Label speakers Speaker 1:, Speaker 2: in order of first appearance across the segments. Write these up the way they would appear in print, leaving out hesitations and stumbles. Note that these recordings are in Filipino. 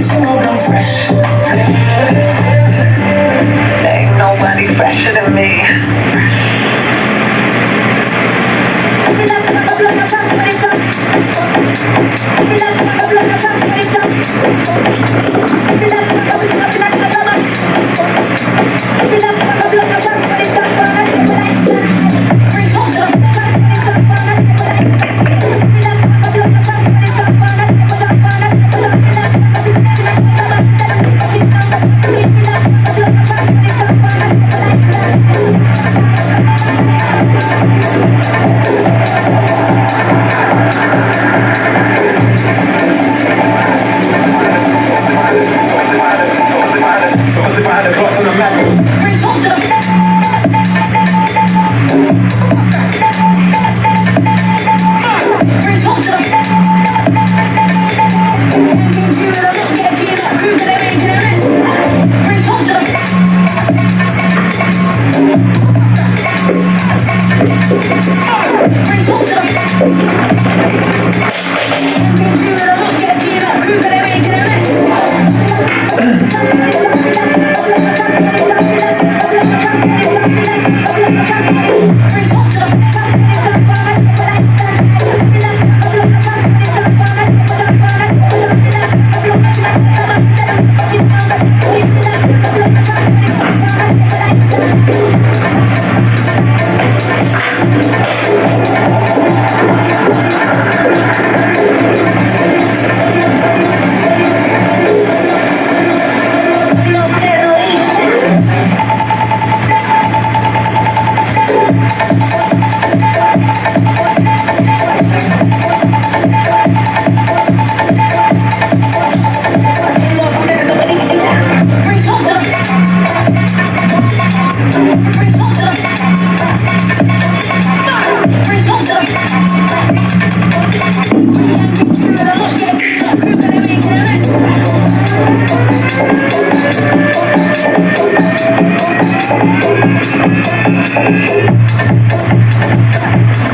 Speaker 1: sobrang fresh. Ain't nobody fresher than me.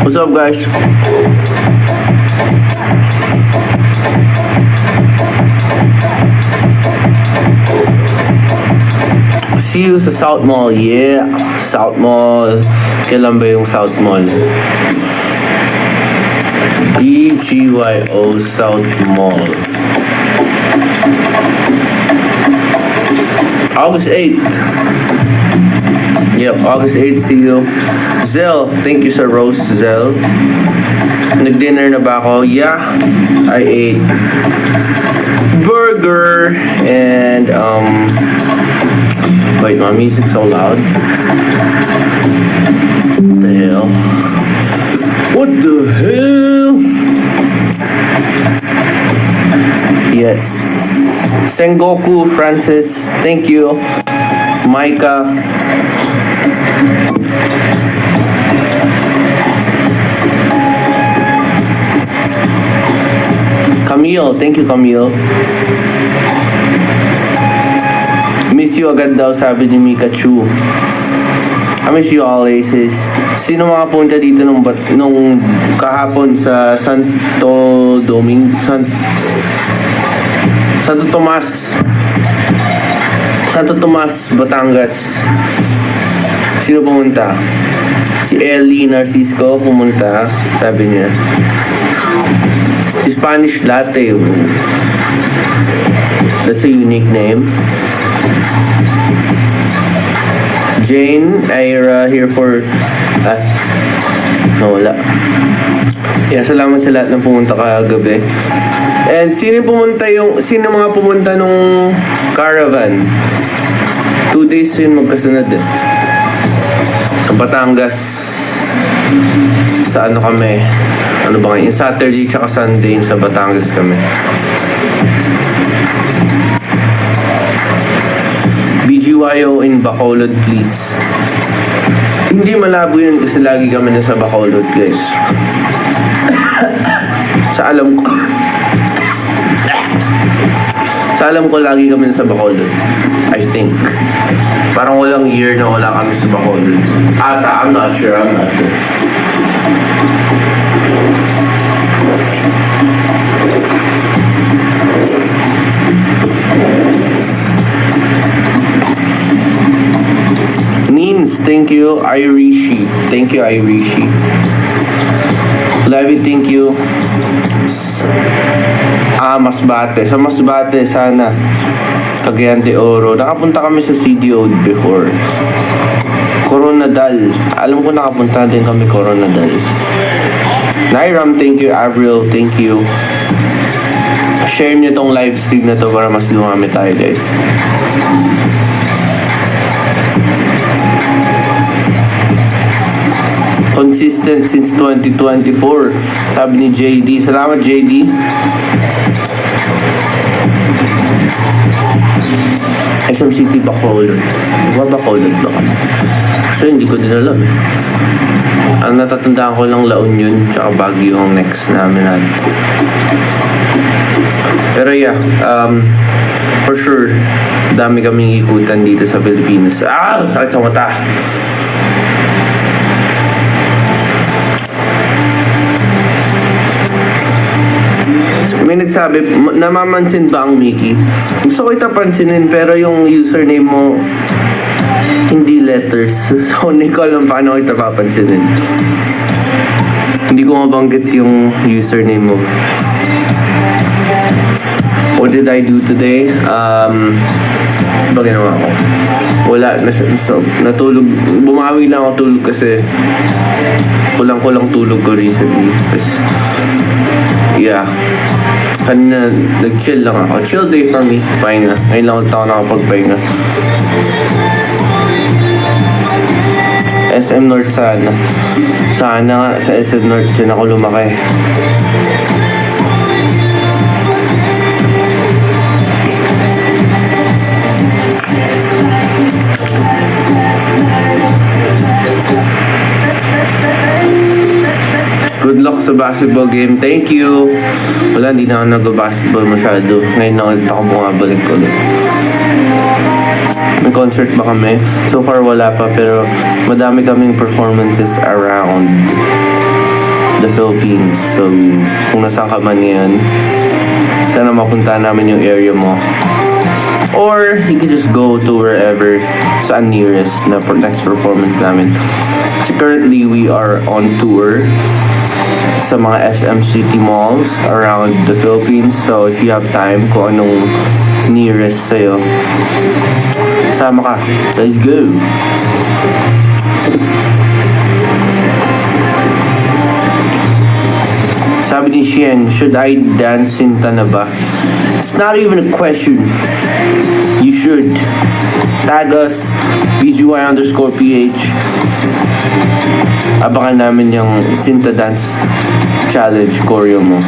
Speaker 2: What's up, guys? See you sa South Mall. Yeah, South Mall. Kailan ba yung South Mall? DGYO South Mall. August 8th. Yep, August 8th, see you. Zell, thank you sa Rose, Zell. Nag-dinner na ba ako? Yeah, I ate burger and wait, my music's so loud. What the hell? What the hell? Yes. Sengoku Francis, thank you. Micah. Camille, thank you, Camille. Miss you agad daw, sabi ni Mikachu. I miss you always, sis. Sino mga punta dito nung kahapon sa Santo Tomas, Batangas? Sino pumunta? Si Ellie Narcisco pumunta, sabi niya. Si Spanish Latte. That's a unique name. Jane, Ira here for... wala. Yeah, salamat sa lahat ng pumunta kagabi. And sino mga pumunta nung caravan? 2 days yun magkasunod eh. Ang Batangas. Sa ano kami? Ano ba ngayon? Saturday tsaka Sunday sa Batangas kami. BGYO in Bacolod, please. Hindi malabo yun kasi lagi kami nasa Bacolod, guys. Sa alam ko lagi kami nasa Bacolod. I think. Parang walang year na wala kami sa Bacolod. I'm not sure. thank you. Irishi. Thank you, Irishi. Levy, thank you. Masbate. Sa Masbate, sana. Cagayan de Oro. Nakapunta kami sa CDO before. Coronadal. Alam ko nakapunta din kami Coronadal. Nairam, thank you. Avril, thank you. Share nyo tong live stream na to para mas lumami tayo, guys. Consistent since 2024. Sabi ni JD. Salamat, JD. SM City Bacolod. Bacolod ba ka? So, hindi ko din alam eh. Ang natatandaan ko lang La Union tsaka Baguio yung next namin natin. Pero yeah, for sure, dami kaming ikutan dito sa Pilipinas. Sakit sa mata! May nagsabi, namamansin ba ang Mickey? Gusto ko itapansinin pero yung username mo hindi letters. So hindi ko alam paano ko itapapansinin. Hindi ko mabanggit yung username mo. What did I do today? Ba ginawa ko? Wala, natulog. Bumawi lang ako tulog kasi kulang tulog ko recently. Yeah. Kanina, nag-chill lang ako. Chill day for me. Pahinga. Ngayon lang ulit ako nakapagpahinga. SM North sana. Sana nga sa SM North dyan ako lumaki. Good luck sa basketball game. Thank you. Wala, hindi na ako nag-basketball masyado. Ngayon na ulit ako bumabalik ulit. May concert ba kami? So far wala pa pero madami kaming performances around the Philippines. So kung nasaan ka man ngayon, sana mapunta namin yung area mo. Or you can just go to wherever saan nearest na next performance namin. So currently we are on tour sa mga SM City malls around the Philippines. So if you have time, kung anong nearest sa'yo, sama ka. Let's go! Sabi ni Xiang, should I dance Sinta na ba? It's not even a question. You should. Tag us, BGY_PH. Abangan namin yung Sinta Dance Challenge choreo mo.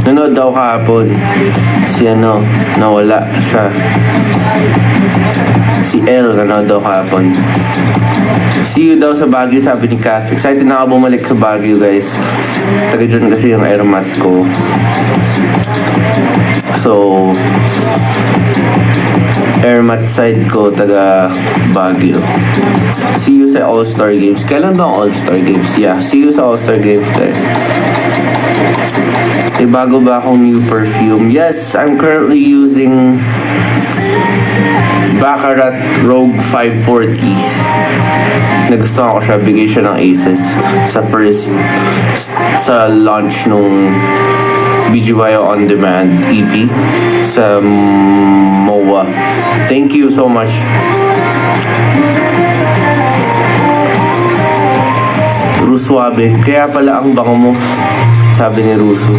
Speaker 2: Nanood daw kahapon. Si nawala siya. Si El, nanood daw kahapon. See you daw sa Baguio, sabi ni Kath. Excited na ako bumalik sa Baguio, guys. Taga dyan kasi yung aeromat ko. So, airmat side ko, taga Baguio. See you sa All-Star Games. Kailan ba ang All-Star Games? Yeah, see you sa All-Star Games, guys. May bago ba akong new perfume? Yes, I'm currently using Baccarat Rogue 540. Nagustuhan ko siya, bigay siya ng Aces sa launch nung BGYO On Demand EP sa MOA. Thank you so much. Rusuabe, kaya pala ang bango mo, sabi ni Russo.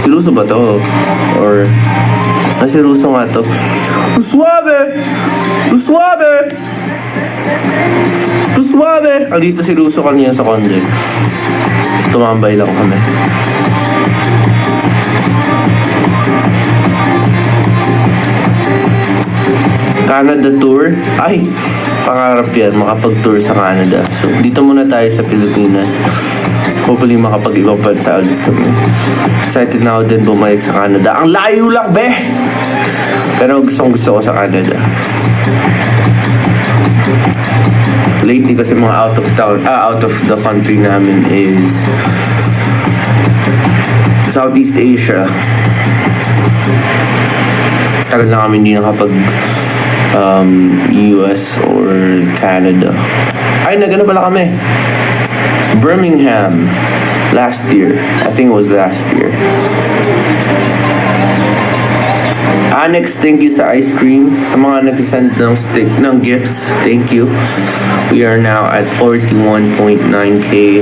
Speaker 2: Si Russo ba to? Or si Russo nga to. Rusuabe! Rusuabe! Rusuabe! Andito si Russo kanina sa conjure. Tumambay lang kami. Canada tour? Ay, pangarap yan, makapag-tour sa Canada. So, dito muna tayo sa Pilipinas. Hopefully, makapag-ibang bansa ulit kami. Excited na ako din bumalik sa Canada. Ang layo lang, be! Pero gusto ko sa Canada. Lately kasi mga out of the country namin is Southeast Asia. Tagal na kami hindi nakapag US or Canada. Ay, nagano pala kami. Birmingham last year. I think it was last year. Annex, thank you sa ice cream. Sa mga nagsisend ng gifts, thank you. We are now at 41.9k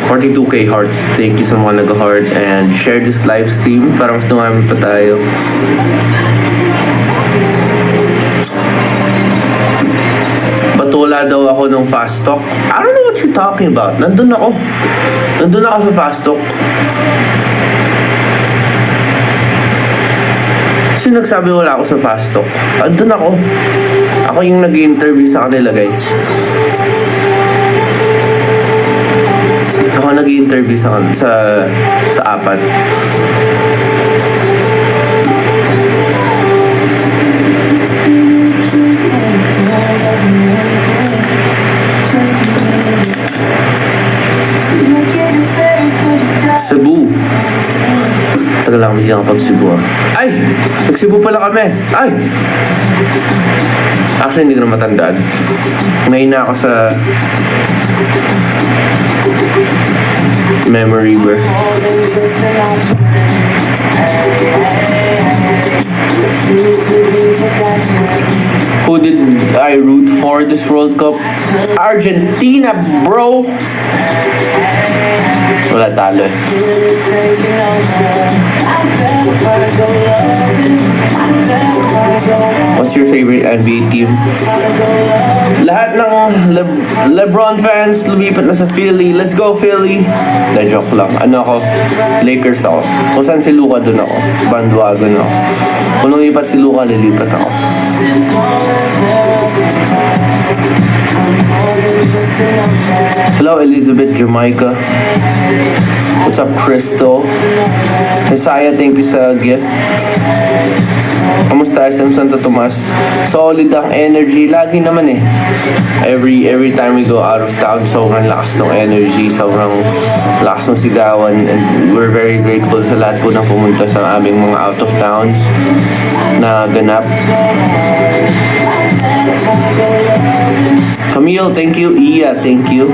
Speaker 2: 42k hearts. Thank you sa mga nag-heart and share this live stream para mas dumami pa tayo. Patula daw ako ng fast talk. I don't know what you're talking about. Nandun ako sa fast talk. Sino nagsabi wala ako sa fast talk? Andun ako. Ako yung nag-interview sa kanila, guys. Ako nag-interview sa apat. Cebu. Tagal lang kami nakapag-Cebu. Ay! Nag-Cebu pala kami. Ay! Actually, hindi ko na matandaan. Ngayon na ako sa memory bar. Who did I root for this World Cup? Argentina, bro! Wala, talo eh. What's your favorite NBA team? Lahat ng LeBron fans lumipat na sa Philly. Let's go Philly! Na joke lang. Ano ako? Lakers ako. Kung saan si Luka, dun ako. Bandwagon ako. Kung lumipat si Luka, lilipat ako. Hello Elizabeth, Jamaica. What's up Crystal? Messiah, thank you sa gift. Kamusta SM Santo Tomas? Solid ang energy. Lagi naman eh. Every time we go out of town, sobrang lakas ng energy, sobrang lakas ng sigawan. And we're very grateful sa lahat po na pumunta sa aming mga out of towns na ganap. Camille, thank you. Iya, thank you.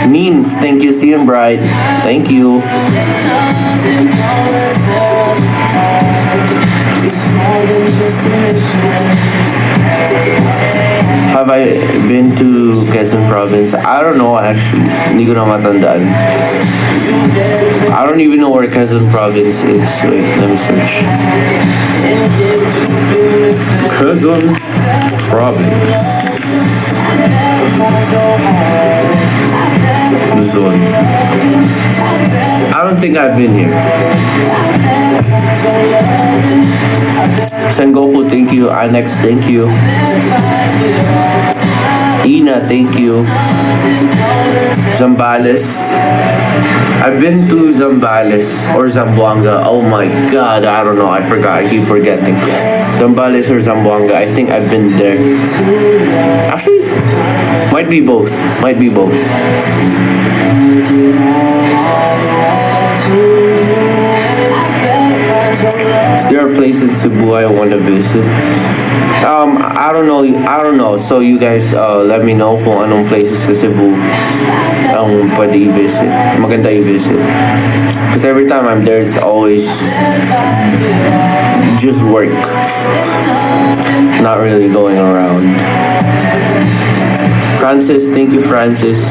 Speaker 2: Means, thank you. See you Bride, thank you. Have I been to Quezon Province? I don't know actually. Hindi ko na matandaan. I don't even know where Quezon Province is. Wait, let me search. Quezon Province. Luzon. I don't think I've been here. Sengoku, thank you. Annex, thank you. Ina, thank you. Zambales. I've been to Zambales or Zamboanga. Oh my god, I don't know. I forgot. I keep forgetting. Zambales or Zamboanga. I think I've been there. Actually, might be both. Might be both. There are places in Cebu I want to visit. I don't know. So you guys let me know kung anong places sa Cebu ang pwede i-visit. Maganda i-visit. Because every time I'm there, it's always just work. Not really going around. Francis, thank you Francis.